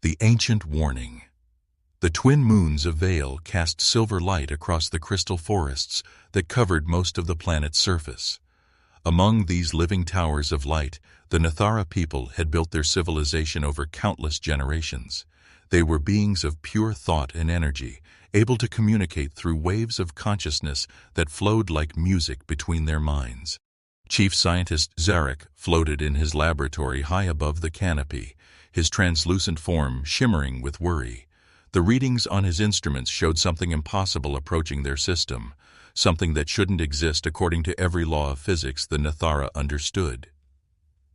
The ancient warning. The twin moons of Vale cast silver light across the crystal forests that covered most of the planet's surface. Among these living towers of light, the Nathara people had built their civilization over countless generations. They were beings of pure thought and energy, able to communicate through waves of consciousness that flowed like music between their minds. Chief Scientist Zarek floated in his laboratory high above the canopy, his translucent form shimmering with worry. The readings on his instruments showed something impossible approaching their system, something that shouldn't exist according to every law of physics the Nathara understood.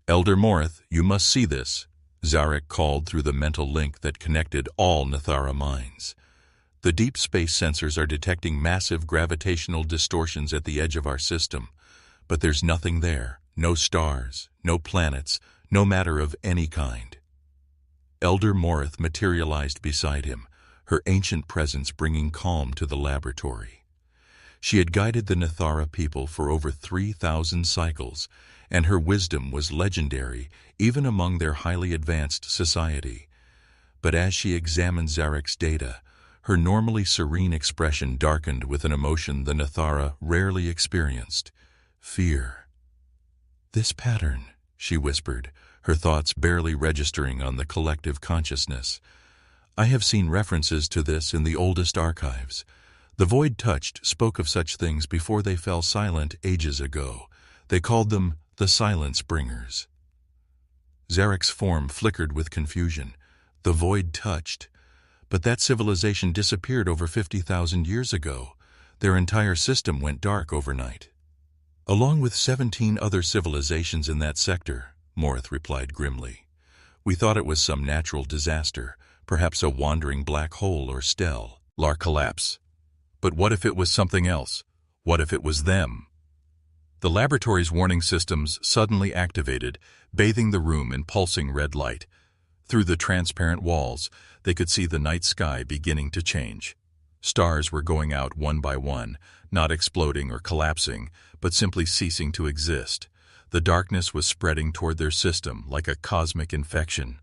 "Elder Morith, you must see this," Zarek called through the mental link that connected all Nathara minds. "The deep space sensors are detecting massive gravitational distortions at the edge of our system, but there's nothing there, no stars, no planets, no matter of any kind." Elder Morith materialized beside him, her ancient presence bringing calm to the laboratory. She had guided the Nathara people for over 3,000 cycles, and her wisdom was legendary even among their highly advanced society. But as she examined Zarek's data, her normally serene expression darkened with an emotion the Nathara rarely experienced: fear. "This pattern," she whispered, her thoughts barely registering on the collective consciousness. "I have seen references to this in the oldest archives. The Void Touched spoke of such things before they fell silent ages ago. They called them the Silence Bringers." Zarek's form flickered with confusion. The Void Touched? But that civilization disappeared over 50,000 years ago. Their entire system went dark overnight. "Along with 17 other civilizations in that sector," Morith replied grimly. "We thought it was some natural disaster, perhaps a wandering black hole or stellar collapse. But what if it was something else? What if it was them?" The laboratory's warning systems suddenly activated, bathing the room in pulsing red light. Through the transparent walls, they could see the night sky beginning to change. Stars were going out one by one, not exploding or collapsing, but simply ceasing to exist. The darkness was spreading toward their system like a cosmic infection.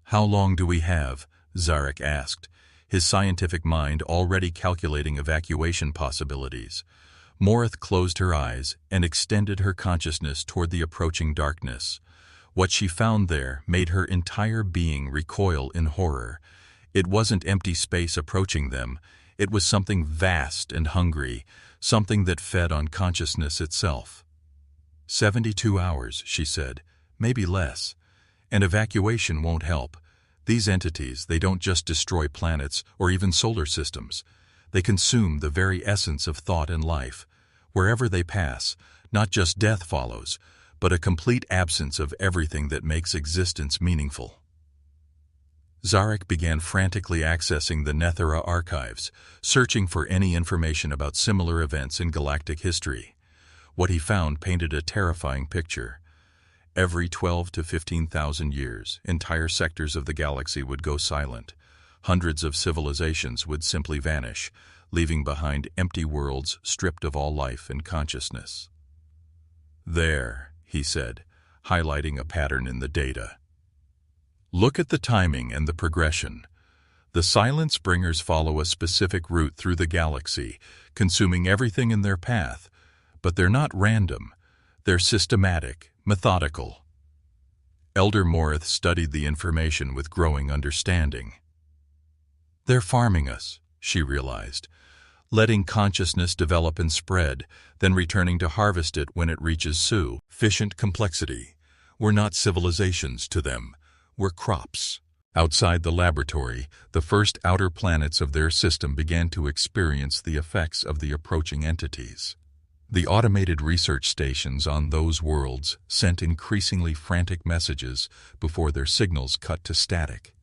"How long do we have?" Zarek asked, his scientific mind already calculating evacuation possibilities. Morith closed her eyes and extended her consciousness toward the approaching darkness. What she found there made her entire being recoil in horror. It wasn't empty space approaching them. It was something vast and hungry, something that fed on consciousness itself. 72 hours, she said, maybe less. And evacuation won't help. These entities, they don't just destroy planets or even solar systems. They consume the very essence of thought and life. Wherever they pass, not just death follows, but a complete absence of everything that makes existence meaningful. Zarek began frantically accessing the Nathara archives, searching for any information about similar events in galactic history. What he found painted a terrifying picture. Every 12 to 15,000 years, entire sectors of the galaxy would go silent. Hundreds of civilizations would simply vanish, leaving behind empty worlds stripped of all life and consciousness. "There," he said, highlighting a pattern in the data. "Look at the timing and the progression. The Silence Bringers follow a specific route through the galaxy, consuming everything in their path. But they're not random. They're systematic, methodical." Elder Morith studied the information with growing understanding. "They're farming us," she realized, letting consciousness develop and spread, then returning to harvest it when it reaches sufficient complexity. We're not civilizations to them. We're crops. Outside the laboratory, the first outer planets of their system began to experience the effects of the approaching entities. The automated research stations on those worlds sent increasingly frantic messages before their signals cut to static.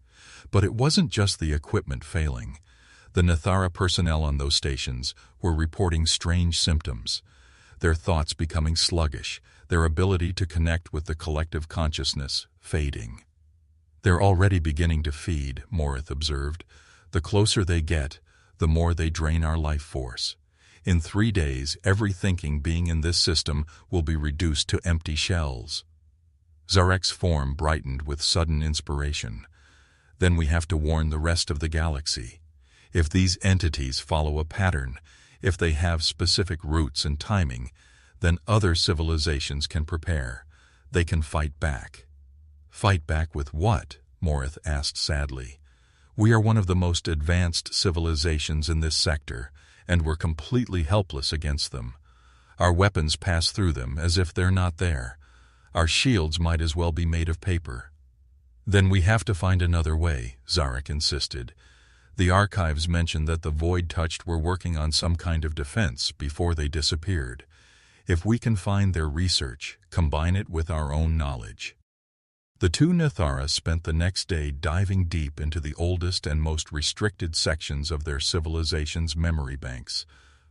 But it wasn't just the equipment failing. The Nathara personnel on those stations were reporting strange symptoms. Their thoughts becoming sluggish, their ability to connect with the collective consciousness fading. "They're already beginning to feed," Morith observed. "The closer they get, the more they drain our life force. In 3 days, every thinking being in this system will be reduced to empty shells." Zarek's form brightened with sudden inspiration. then we have to warn the rest of the galaxy. If these entities follow a pattern, if they have specific routes and timing, then other civilizations can prepare. They can fight back. Fight back with what? Morith asked sadly. We are one of the most advanced civilizations in this sector, and we're completely helpless against them. Our weapons pass through them as if they're not there. Our shields might as well be made of paper. Then we have to find another way, Zarek insisted. The archives mentioned that the Void-Touched were working on some kind of defense before they disappeared. If we can find their research, combine it with our own knowledge. The two Nithara spent the next day diving deep into the oldest and most restricted sections of their civilization's memory banks.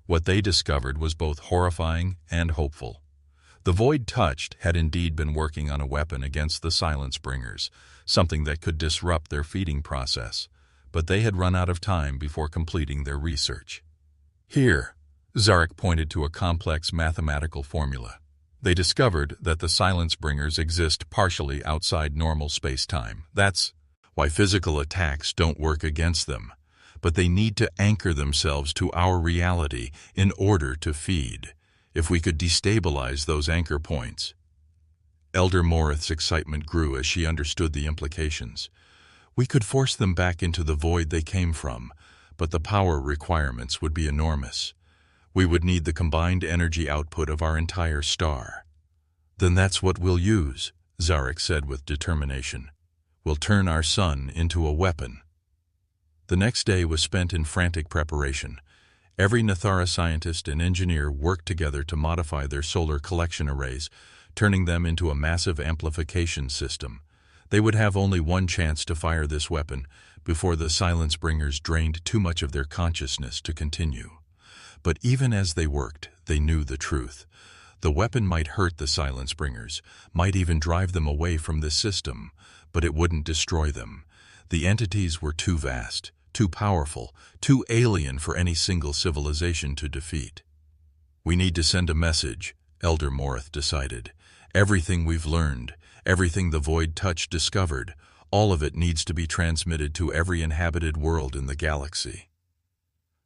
What they discovered was both horrifying and hopeful. The Void-Touched had indeed been working on a weapon against the Silence Bringers, something that could disrupt their feeding process, but they had run out of time before completing their research. Here, Zarek pointed to a complex mathematical formula. They discovered that the Silence Bringers exist partially outside normal space-time. That's why physical attacks don't work against them, but they need to anchor themselves to our reality in order to feed. If we could destabilize those anchor points. Elder Morith's excitement grew as she understood the implications. We could force them back into the void they came from, but the power requirements would be enormous. We would need the combined energy output of our entire star. Then that's what we'll use, Zarek said with determination. We'll turn our sun into a weapon. The next day was spent in frantic preparation. Every Nithara scientist and engineer worked together to modify their solar collection arrays, turning them into a massive amplification system. They would have only one chance to fire this weapon before the Silence Bringers drained too much of their consciousness to continue. But even as they worked, they knew the truth. The weapon might hurt the Silence Bringers, might even drive them away from this system, but it wouldn't destroy them. The entities were too vast, too powerful, too alien for any single civilization to defeat. We need to send a message, Elder Morith decided. Everything we've learned, everything the Void-Touched discovered, all of it needs to be transmitted to every inhabited world in the galaxy.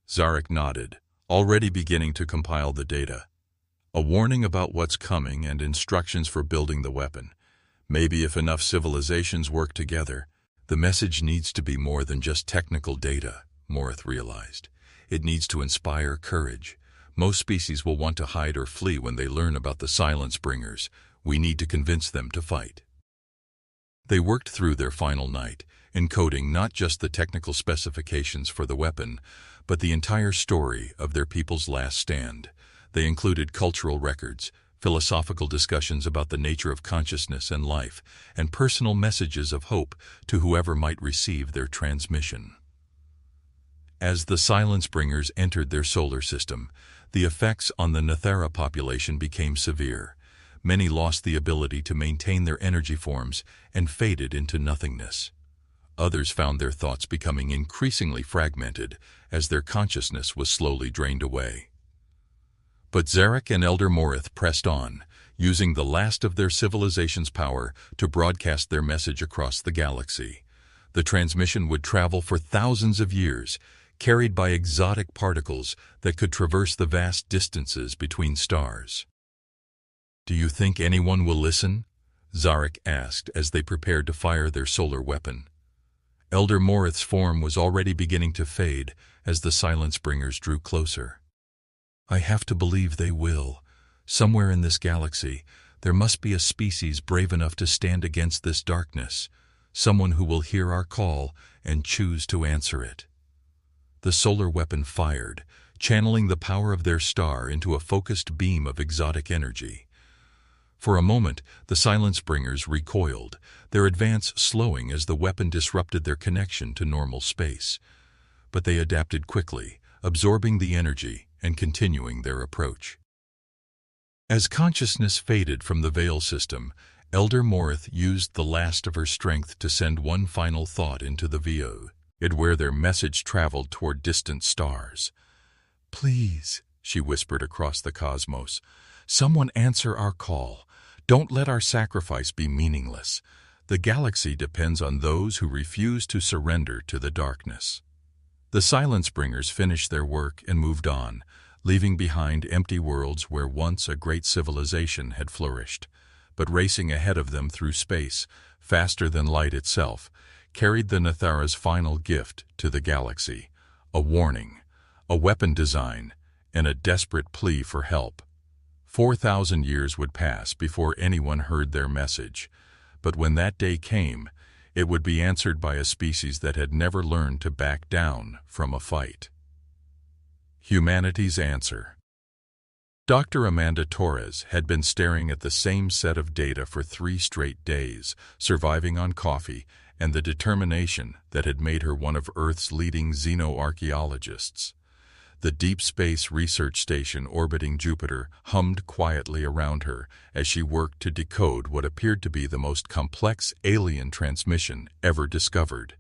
Zarek nodded, already beginning to compile the data. A warning about what's coming and instructions for building the weapon. Maybe if enough civilizations work together, the message needs to be more than just technical data, Morith realized. It needs to inspire courage. Most species will want to hide or flee when they learn about the Silence Bringers. We need to convince them to fight. They worked through their final night, encoding not just the technical specifications for the weapon, but the entire story of their people's last stand. They included cultural records, philosophical discussions about the nature of consciousness and life, and personal messages of hope to whoever might receive their transmission. As the Silence Bringers entered their solar system, the effects on the Nithara population became severe. Many lost the ability to maintain their energy forms and faded into nothingness. Others found their thoughts becoming increasingly fragmented as their consciousness was slowly drained away. But Zarek and Elder Morith pressed on, using the last of their civilization's power to broadcast their message across the galaxy. The transmission would travel for thousands of years, carried by exotic particles that could traverse the vast distances between stars. "Do you think anyone will listen?" Zarek asked as they prepared to fire their solar weapon. Elder Morith's form was already beginning to fade as the Silence Bringers drew closer. "I have to believe they will. Somewhere in this galaxy, there must be a species brave enough to stand against this darkness, someone who will hear our call and choose to answer it." The solar weapon fired, channeling the power of their star into a focused beam of exotic energy. For a moment, the Silence Bringers recoiled, their advance slowing as the weapon disrupted their connection to normal space. But they adapted quickly, absorbing the energy and continuing their approach. As consciousness faded from the Veil system, Elder Morith used the last of her strength to send one final thought into the VO, where their message traveled toward distant stars. "Please," she whispered across the cosmos, "someone answer our call. Don't let our sacrifice be meaningless. The galaxy depends on those who refuse to surrender to the darkness. The Silence Bringers finished their work and moved on, leaving behind empty worlds where once a great civilization had flourished. But racing ahead of them through space, faster than light itself, carried the Nathara's final gift to the galaxy: a warning, a weapon design, and a desperate plea for help. 4,000 years would pass before anyone heard their message, but when that day came, it would be answered by a species that had never learned to back down from a fight. Humanity's answer. Dr. Amanda Torres had been staring at the same set of data for 3 straight days, surviving on coffee and the determination that had made her one of Earth's leading xenoarchaeologists. The Deep Space Research Station orbiting Jupiter hummed quietly around her as she worked to decode what appeared to be the most complex alien transmission ever discovered.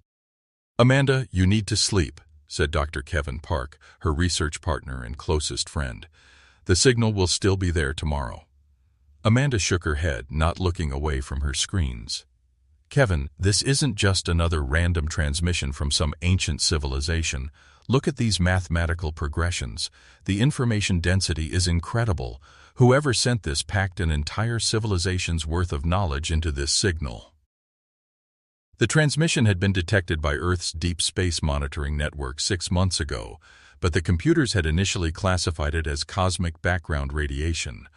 "Amanda, you need to sleep," said Dr. Kevin Park, her research partner and closest friend. "The signal will still be there tomorrow." Amanda shook her head, not looking away from her screens. "Kevin, this isn't just another random transmission from some ancient civilization. Look at these mathematical progressions. The information density is incredible. Whoever sent this packed an entire civilization's worth of knowledge into this signal." The transmission had been detected by Earth's Deep Space Monitoring Network 6 months ago, but the computers had initially classified it as cosmic background radiation.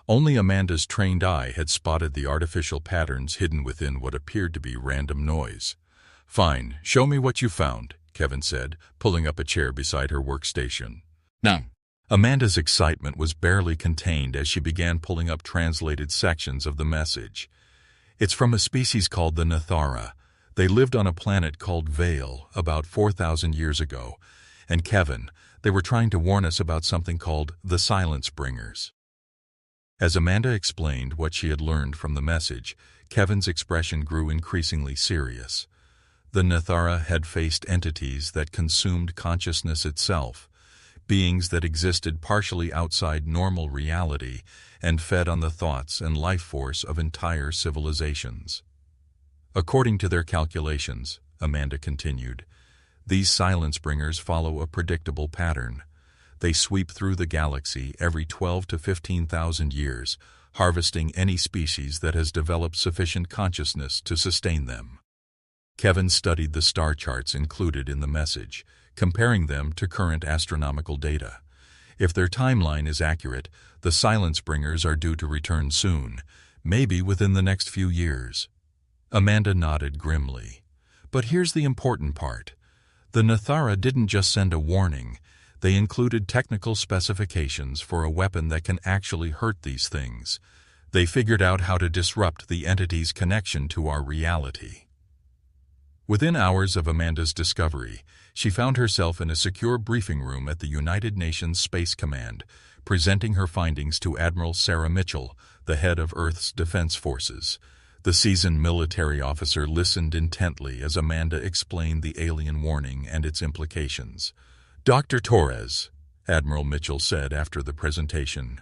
Only Amanda's trained eye had spotted the artificial patterns hidden within what appeared to be random noise. "Fine, show me what you found," Kevin said, pulling up a chair beside her workstation. "Now." Amanda's excitement was barely contained as she began pulling up translated sections of the message. "It's from a species called the Nathara. They lived on a planet called Vale about 4,000 years ago. And Kevin, they were trying to warn us about something called the Silence Bringers." As Amanda explained what she had learned from the message, Kevin's expression grew increasingly serious. The Nathara had faced entities that consumed consciousness itself, beings that existed partially outside normal reality and fed on the thoughts and life force of entire civilizations. "According to their calculations," Amanda continued, "these Silence Bringers follow a predictable pattern. They sweep through the galaxy every 12 to 15,000 years, harvesting any species that has developed sufficient consciousness to sustain them." Kevin studied the star charts included in the message, comparing them to current astronomical data. If their timeline is accurate, the Silence Bringers are due to return soon, maybe within the next few years. Amanda nodded grimly. But here's the important part. The Nathara didn't just send a warning. They included technical specifications for a weapon that can actually hurt these things. They figured out how to disrupt the entity's connection to our reality. Within hours of Amanda's discovery, she found herself in a secure briefing room at the United Nations Space Command, presenting her findings to Admiral Sarah Mitchell, the head of Earth's Defense Forces. The seasoned military officer listened intently as Amanda explained the alien warning and its implications. "Dr. Torres," Admiral Mitchell said after the presentation,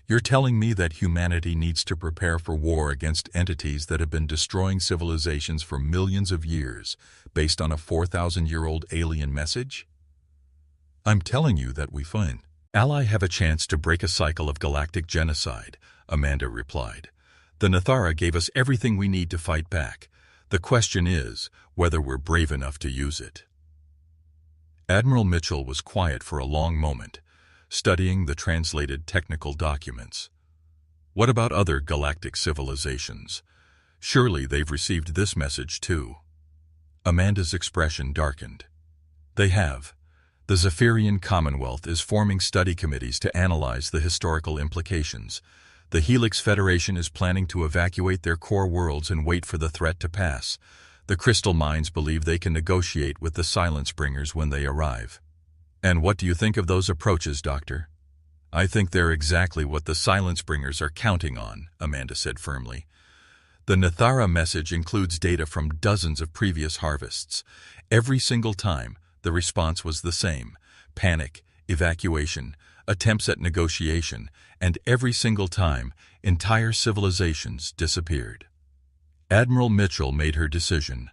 "you're telling me that humanity needs to prepare for war against entities that have been destroying civilizations for millions of years, based on a 4,000-year-old alien message?" "I'm telling you that we find ally have a chance to break a cycle of galactic genocide," Amanda replied. "The Nathara gave us everything we need to fight back. The question is whether we're brave enough to use it." Admiral Mitchell was quiet for a long moment, studying the translated technical documents. "What about other galactic civilizations? Surely they've received this message too." Amanda's expression darkened. "They have. The Zephyrian Commonwealth is forming study committees to analyze the historical implications. The Helix Federation is planning to evacuate their core worlds and wait for the threat to pass. The Crystal Minds believe they can negotiate with the Silence Bringers when they arrive." "And what do you think of those approaches, Doctor?" "I think they're exactly what the Silence Bringers are counting on," Amanda said firmly. "The Nathara message includes data from dozens of previous harvests. Every single time, the response was the same: panic, evacuation, attempts at negotiation, and every single time, entire civilizations disappeared." Admiral Mitchell made her decision.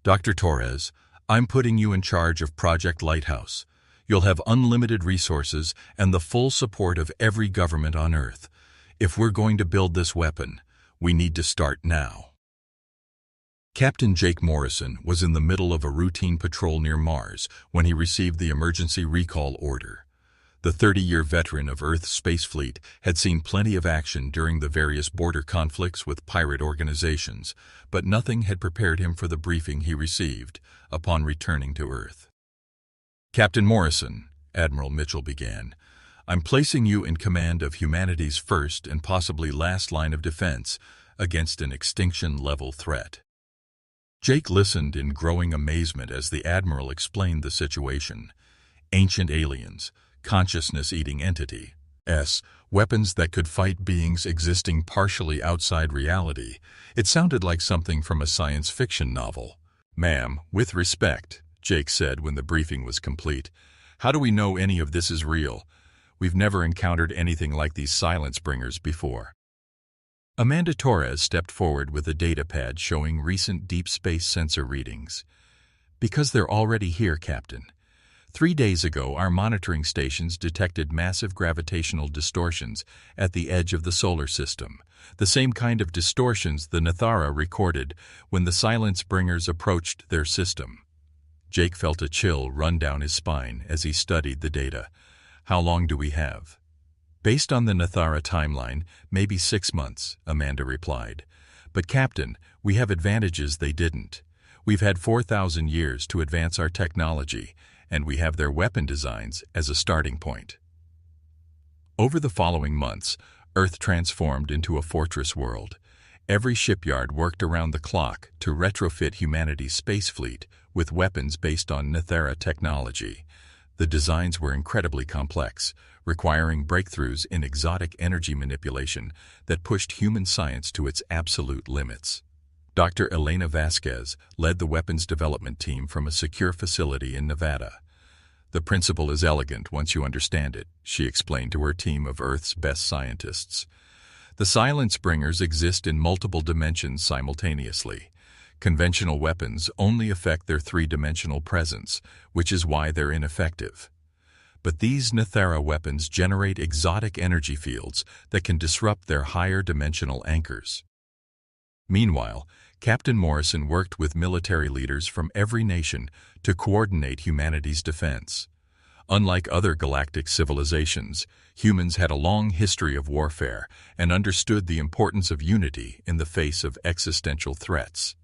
Dr. Torres, I'm putting you in charge of Project Lighthouse. You'll have unlimited resources and the full support of every government on Earth. If we're going to build this weapon, we need to start now. Captain Jake Morrison was in the middle of a routine patrol near Mars when he received the emergency recall order. The 30-year veteran of Earth's space fleet had seen plenty of action during the various border conflicts with pirate organizations, but nothing had prepared him for the briefing he received upon returning to Earth. Captain Morrison, Admiral Mitchell began, I'm placing you in command of humanity's first and possibly last line of defense against an extinction-level threat. Jake listened in growing amazement as the Admiral explained the situation. Ancient aliens, consciousness-eating entities, weapons that could fight beings existing partially outside reality. It sounded like something from a science fiction novel. Ma'am, with respect, Jake said when the briefing was complete, how do we know any of this is real? We've never encountered anything like these silence bringers before. Amanda Torres stepped forward with a data pad showing recent deep space sensor readings. Because they're already here, Captain. 3 days ago, our monitoring stations detected massive gravitational distortions at the edge of the solar system, the same kind of distortions the Nathara recorded when the silence bringers approached their system. Jake felt a chill run down his spine as he studied the data. How long do we have? Based on the Nathara timeline, maybe 6 months, Amanda replied. But Captain, we have advantages they didn't. We've had 4,000 years to advance our technology, and we have their weapon designs as a starting point. Over the following months, Earth transformed into a fortress world. Every shipyard worked around the clock to retrofit humanity's space fleet with weapons based on Nathara technology. The designs were incredibly complex, requiring breakthroughs in exotic energy manipulation that pushed human science to its absolute limits. Dr. Elena Vasquez led the weapons development team from a secure facility in Nevada. The principle is elegant once you understand it, she explained to her team of Earth's best scientists. The silence bringers exist in multiple dimensions simultaneously. Conventional weapons only affect their 3-dimensional presence, which is why they're ineffective. But these Nathara weapons generate exotic energy fields that can disrupt their higher dimensional anchors. Meanwhile, Captain Morrison worked with military leaders from every nation to coordinate humanity's defense. Unlike other galactic civilizations, humans had a long history of warfare and understood the importance of unity in the face of existential threats.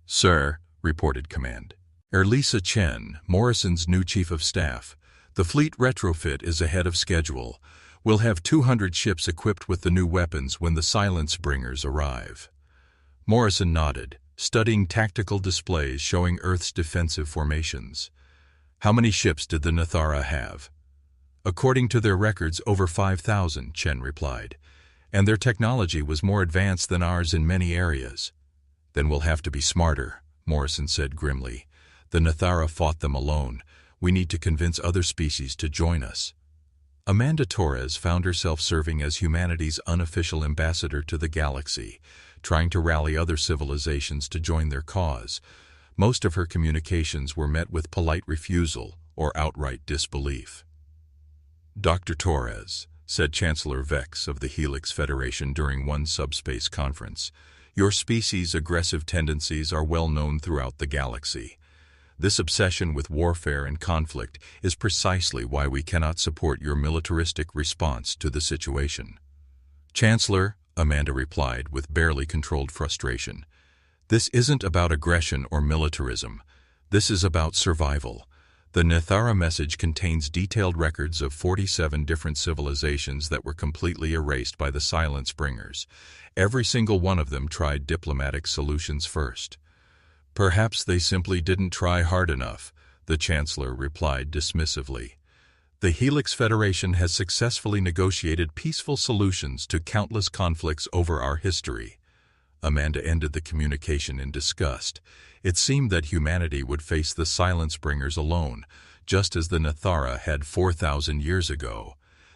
Sir, reported Command. Lisa Chen, Morrison's new chief of staff. The fleet retrofit is ahead of schedule. We'll have 200 ships equipped with the new weapons when the silence bringers arrive. Morrison nodded, studying tactical displays showing Earth's defensive formations. How many ships did the Nathara have? According to their records, over 5,000, Chen replied. And their technology was more advanced than ours in many areas. Then we'll have to be smarter, Morrison said grimly. The Nathara fought them alone. We need to convince other species to join us. Amanda Torres found herself serving as humanity's unofficial ambassador to the galaxy, trying to rally other civilizations to join their cause. Most of her communications were met with polite refusal or outright disbelief. Dr. Torres, said Chancellor Vex of the Helix Federation during one subspace conference, your species' aggressive tendencies are well known throughout the galaxy. This obsession with warfare and conflict is precisely why we cannot support your militaristic response to the situation. Chancellor, Amanda replied with barely controlled frustration, this isn't about aggression or militarism. This is about survival. The Nathara message contains detailed records of 47 different civilizations that were completely erased by the silence bringers. Every single one of them tried diplomatic solutions first. Perhaps they simply didn't try hard enough, the Chancellor replied dismissively. The Helix Federation has successfully negotiated peaceful solutions to countless conflicts over our history. Amanda ended the communication in disgust. It seemed that humanity would face the silence bringers alone, just as the Nathara had 4,000 years ago.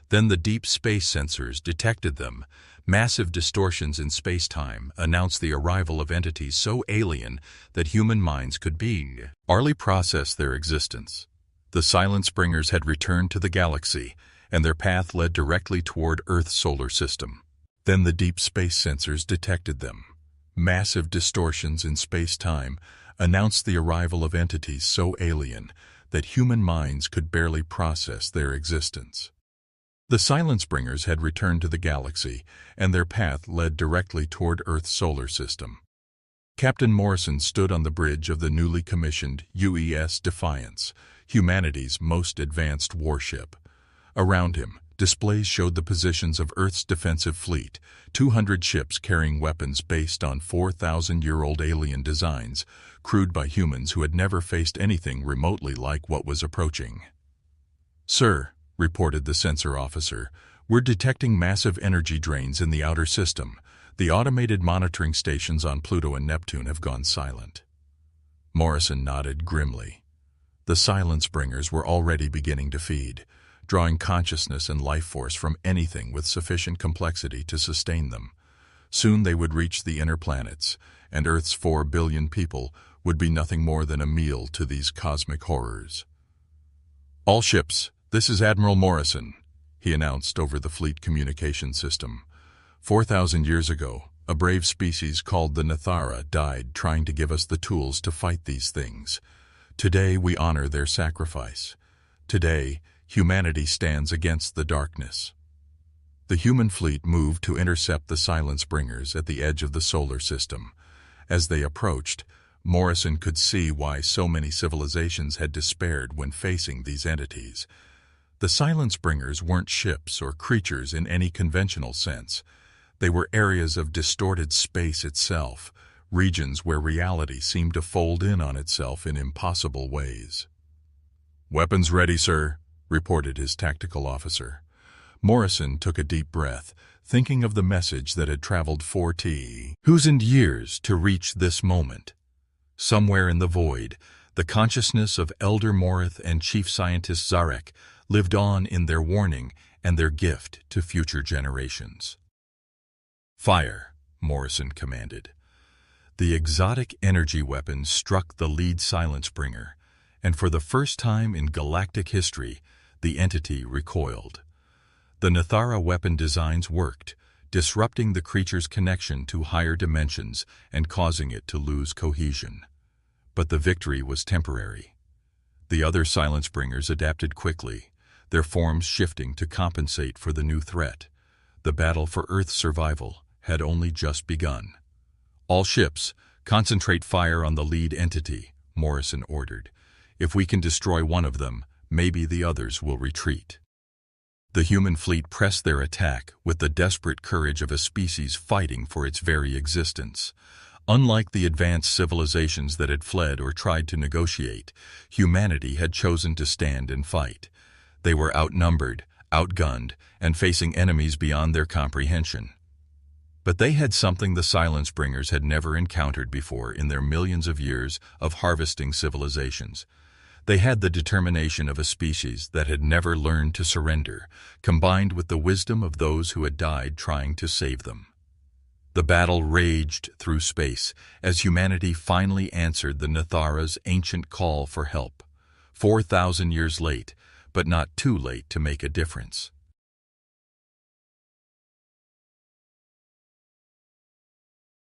Then the deep space sensors detected them. Massive distortions in space-time announced the arrival of entities so alien that human minds could barely process their existence. The Silence Bringers had returned to the galaxy, and their path led directly toward Earth's solar system. Then the deep space sensors detected them. Massive distortions in space-time announced the arrival of entities so alien that human minds could barely process their existence. The Silence Bringers had returned to the galaxy, and their path led directly toward Earth's solar system. Captain Morrison stood on the bridge of the newly commissioned UES Defiance, humanity's most advanced warship. Around him, displays showed the positions of Earth's defensive fleet, 200 ships carrying weapons based on 4,000-year-old alien designs, crewed by humans who had never faced anything remotely like what was approaching. "Sir," reported the sensor officer, "we're detecting massive energy drains in the outer system. The automated monitoring stations on Pluto and Neptune have gone silent." Morrison nodded grimly. The Silence Bringers were already beginning to feed, drawing consciousness and life force from anything with sufficient complexity to sustain them. Soon they would reach the inner planets, and Earth's 4 billion people would be nothing more than a meal to these cosmic horrors. "All ships, this is Admiral Morrison," he announced over the fleet communication system. 4,000 years ago, a brave species called the Nathara died trying to give us the tools to fight these things. Today we honor their sacrifice. Today, humanity stands against the darkness. The human fleet moved to intercept the Silence Bringers at the edge of the solar system. As they approached, Morrison could see why so many civilizations had despaired when facing these entities. The Silence Bringers weren't ships or creatures in any conventional sense. They were areas of distorted space itself, regions where reality seemed to fold in on itself in impossible ways. "Weapons ready, sir," reported his tactical officer. Morrison took a deep breath, thinking of the message that had traveled 40,000 years to reach this moment. Somewhere in the void, the consciousness of Elder Morith and Chief Scientist Zarek lived on in their warning and their gift to future generations. "Fire," Morrison commanded. The exotic energy weapon struck the lead Silence Bringer, and for the first time in galactic history, the entity recoiled. The Nathara weapon designs worked, disrupting the creature's connection to higher dimensions and causing it to lose cohesion. But the victory was temporary. The other Silence Bringers adapted quickly, their forms shifting to compensate for the new threat. The battle for Earth's survival had only just begun. "All ships, concentrate fire on the lead entity," Morrison ordered. "If we can destroy one of them, maybe the others will retreat." The human fleet pressed their attack with the desperate courage of a species fighting for its very existence. Unlike the advanced civilizations that had fled or tried to negotiate, humanity had chosen to stand and fight. They were outnumbered, outgunned, and facing enemies beyond their comprehension. But they had something the Silence Bringers had never encountered before in their millions of years of harvesting civilizations. They had the determination of a species that had never learned to surrender, combined with the wisdom of those who had died trying to save them. The battle raged through space as humanity finally answered the Nathara's ancient call for help. 4,000 years late, but not too late to make a difference.